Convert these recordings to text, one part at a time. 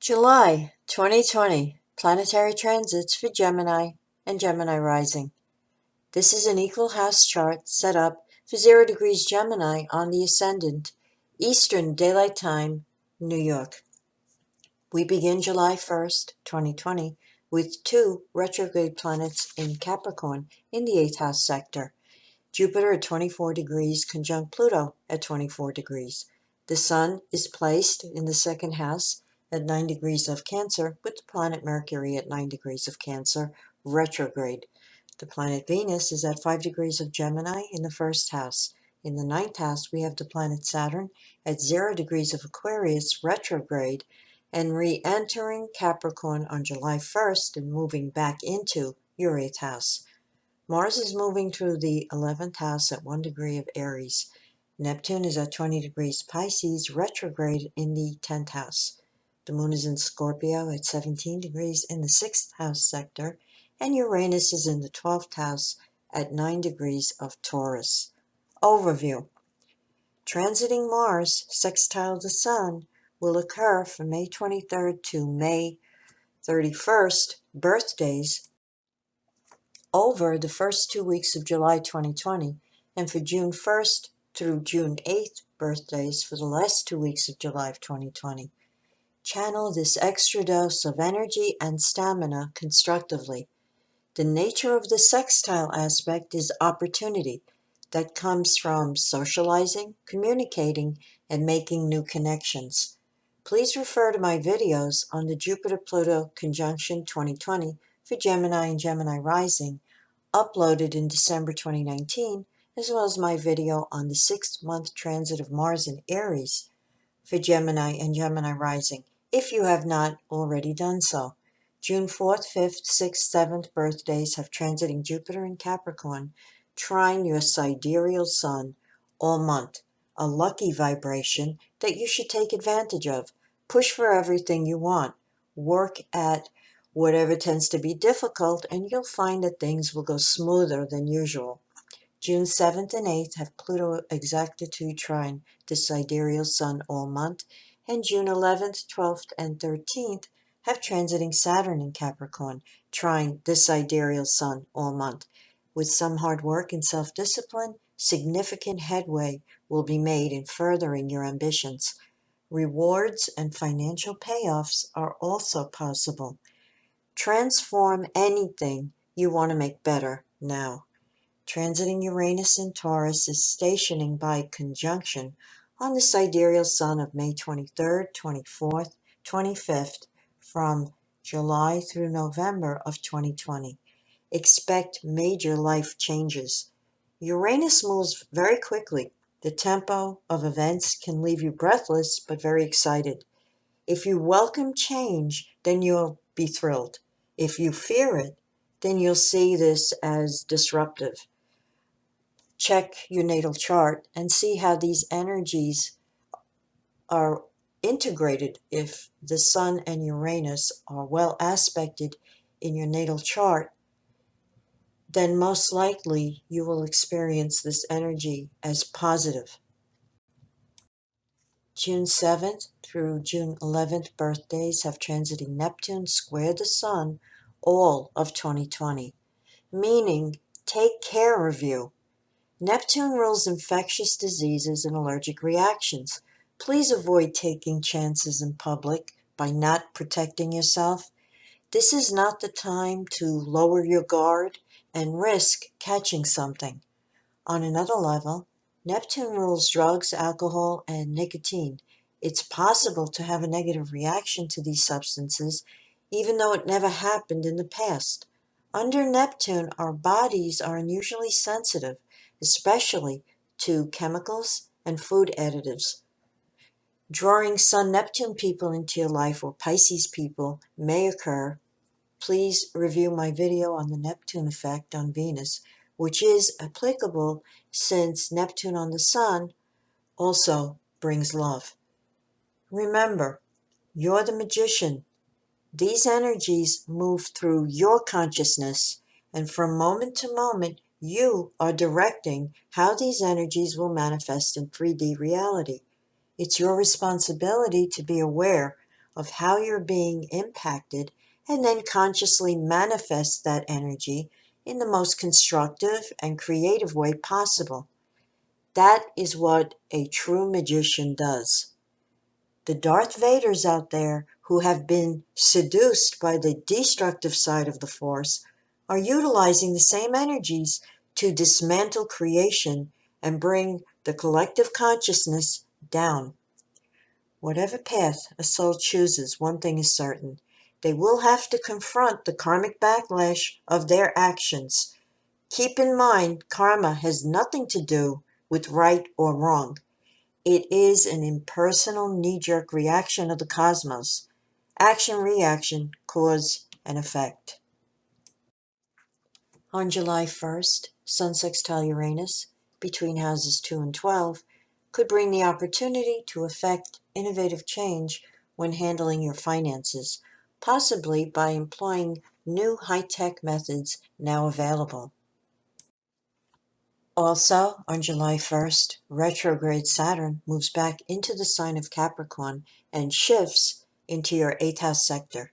July 2020 Planetary Transits for Gemini and Gemini Rising. This is an equal house chart set up for 0 degrees Gemini on the ascendant, Eastern Daylight Time, New York. We begin July 1st, 2020, with 2 retrograde planets in Capricorn in the 8th house sector. Jupiter at 24 degrees conjunct Pluto at 24 degrees. The Sun is placed in the 2nd house at 9 degrees of Cancer, with the planet Mercury at 9 degrees of Cancer, retrograde. The planet Venus is at 5 degrees of Gemini in the 1st house. In the 9th house, we have the planet Saturn at 0 degrees of Aquarius, retrograde, and re-entering Capricorn on July 1st and moving back into your 8th house. Mars is moving through the 11th house at 1 degree of Aries. Neptune is at 20 degrees Pisces, retrograde in the 10th house. The moon is in Scorpio at 17 degrees in the 6th house sector, and Uranus is in the 12th house at 9 degrees of Taurus. Overview. Transiting Mars, sextile the Sun, will occur from May 23rd to May 31st, birthdays, over the first 2 weeks of July 2020, and for June 1st through June 8th birthdays for the last 2 weeks of July of 2020. Channel this extra dose of energy and stamina constructively. The nature of the sextile aspect is opportunity that comes from socializing, communicating, and making new connections. Please refer to my videos on the Jupiter-Pluto conjunction 2020 for Gemini and Gemini Rising, uploaded in December 2019, as well as my video on the 6th-month transit of Mars in Aries for Gemini and Gemini Rising, if you have not already done so. June 4th, 5th, 6th, 7th birthdays have transiting Jupiter in Capricorn, trine your sidereal Sun all month, a lucky vibration that you should take advantage of. Push for everything you want. Work at whatever tends to be difficult, and you'll find that things will go smoother than usual. June 7th and 8th have Pluto exactitude trine the sidereal Sun all month, and June 11th, 12th, and 13th have transiting Saturn in Capricorn, trine the sidereal Sun all month. With some hard work and self-discipline, significant headway will be made in furthering your ambitions. Rewards and financial payoffs are also possible. Transform anything you want to make better now. Transiting Uranus in Taurus is stationing by conjunction on the sidereal Sun of May 23rd, 24th, 25th, from July through November of 2020. Expect major life changes. Uranus moves very quickly. The tempo of events can leave you breathless but very excited. If you welcome change, then you'll be thrilled. If you fear it, then you'll see this as disruptive. Check your natal chart and see how these energies are integrated. If the Sun and Uranus are well aspected in your natal chart, then most likely you will experience this energy as positive. June 7th through June 11th birthdays have transiting Neptune square the Sun all of 2020, meaning take care of you. Neptune rules infectious diseases and allergic reactions. Please avoid taking chances in public by not protecting yourself. This is not the time to lower your guard and risk catching something. On another level, Neptune rules drugs, alcohol, and nicotine. It's possible to have a negative reaction to these substances, even though it never happened in the past. Under Neptune, our bodies are unusually sensitive, especially to chemicals and food additives. Drawing Sun-Neptune people into your life or Pisces people may occur. Please review my video on the Neptune effect on Venus, which is applicable since Neptune on the Sun also brings love. Remember, you're the magician. These energies move through your consciousness, and from moment to moment, you are directing how these energies will manifest in 3D reality. It's your responsibility to be aware of how you're being impacted and then consciously manifest that energy in the most constructive and creative way possible. That is what a true magician does. The Darth Vaders out there who have been seduced by the destructive side of the Force are utilizing the same energies to dismantle creation and bring the collective consciousness down. Whatever path a soul chooses, one thing is certain. They will have to confront the karmic backlash of their actions. Keep in mind, karma has nothing to do with right or wrong. It is an impersonal knee-jerk reaction of the cosmos. Action, reaction, cause, and effect. On July 1st, Sun sextile Uranus, between houses 2 and 12, could bring the opportunity to effect innovative change when handling your finances, possibly by employing new high-tech methods now available. Also, on July 1st, retrograde Saturn moves back into the sign of Capricorn and shifts into your 8th house sector.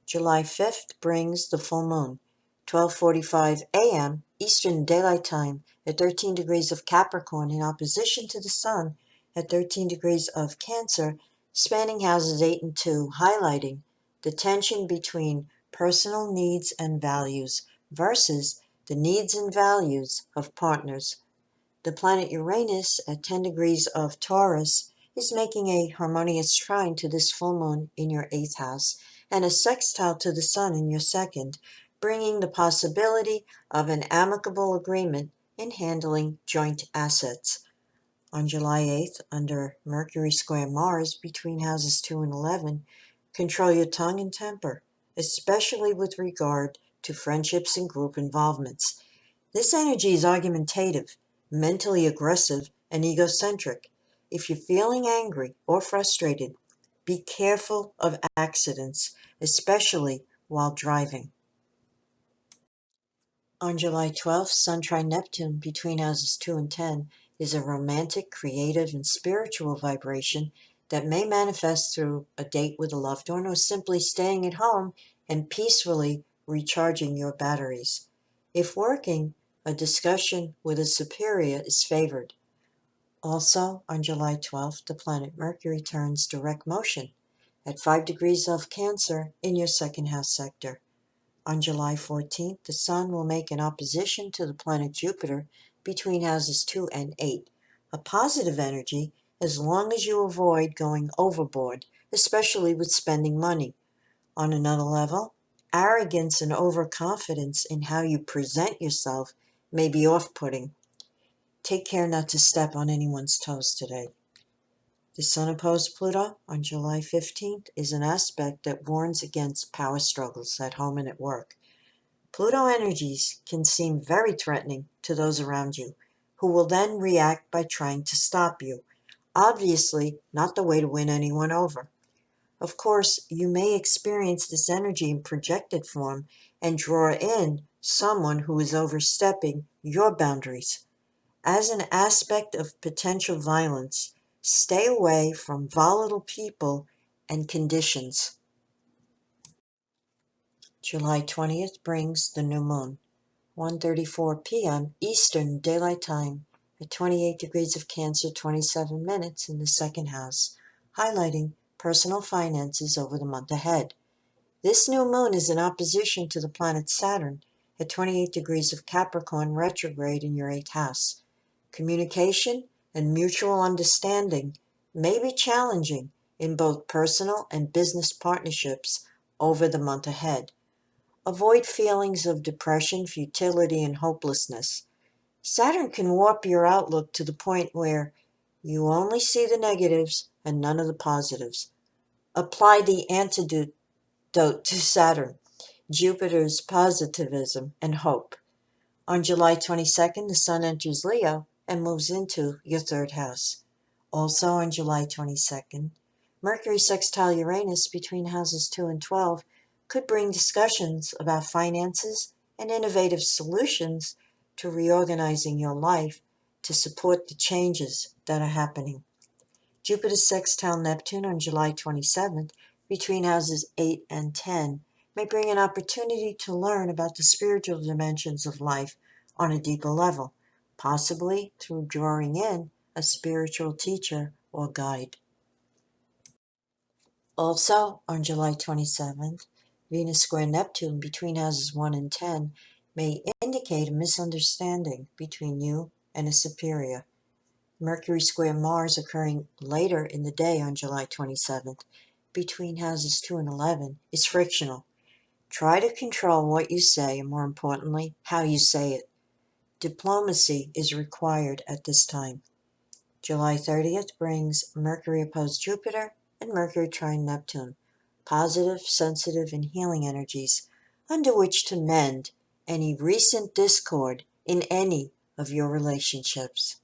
July 5th brings the full moon, 12:45 a.m. Eastern Daylight Time at 13 degrees of Capricorn in opposition to the Sun at 13 degrees of Cancer, spanning houses 8 and 2, highlighting the tension between personal needs and values versus the needs and values of partners. The planet Uranus at 10 degrees of Taurus is making a harmonious trine to this full moon in your 8th house and a sextile to the Sun in your 2nd, bringing the possibility of an amicable agreement in handling joint assets. On July 8th, under Mercury square Mars between houses 2 and 11, control your tongue and temper, especially with regard to friendships and group involvements. This energy is argumentative, mentally aggressive, and egocentric. If you're feeling angry or frustrated, be careful of accidents, especially while driving. On July 12th, Sun trine Neptune between houses 2 and 10 is a romantic, creative, and spiritual vibration that may manifest through a date with a loved one or simply staying at home and peacefully recharging your batteries. If working, a discussion with a superior is favored. Also, on July 12th, the planet Mercury turns direct motion at 5 degrees of Cancer in your 2nd house sector. On July 14th, the Sun will make an opposition to the planet Jupiter between houses 2 and 8, a positive energy as long as you avoid going overboard, especially with spending money. On another level, arrogance and overconfidence in how you present yourself may be off-putting. Take care not to step on anyone's toes today. The Sun opposed Pluto on July 15th is an aspect that warns against power struggles at home and at work. Pluto energies can seem very threatening to those around you, who will then react by trying to stop you. Obviously, not the way to win anyone over. Of course, you may experience this energy in projected form and draw in someone who is overstepping your boundaries. As an aspect of potential violence, stay away from volatile people and conditions. July 20th brings the new moon, 1:34 p.m. Eastern Daylight Time at 28 degrees of Cancer, 27 minutes in the 2nd house, highlighting personal finances over the month ahead. This new moon is in opposition to the planet Saturn at 28 degrees of Capricorn retrograde in your 8th house. Communication and mutual understanding may be challenging in both personal and business partnerships over the month ahead. Avoid feelings of depression, futility, and hopelessness. Saturn can warp your outlook to the point where you only see the negatives and none of the positives. Apply the antidote to Saturn, Jupiter's positivism and hope. On July 22nd, the Sun enters Leo and moves into your 3rd house. Also on July 22nd, Mercury sextile Uranus between houses 2 and 12 could bring discussions about finances and innovative solutions to reorganizing your life to support the changes that are happening. Jupiter sextile Neptune on July 27th between houses 8 and 10 may bring an opportunity to learn about the spiritual dimensions of life on a deeper level, possibly through drawing in a spiritual teacher or guide. Also, on July 27th, Venus square Neptune between houses 1 and 10 may indicate a misunderstanding between you and a superior. Mercury square Mars occurring later in the day on July 27th between houses 2 and 11 is frictional. Try to control what you say and, more importantly, how you say it. Diplomacy is required at this time. July 30th brings Mercury opposed Jupiter and Mercury trine Neptune, positive, sensitive, and healing energies under which to mend any recent discord in any of your relationships.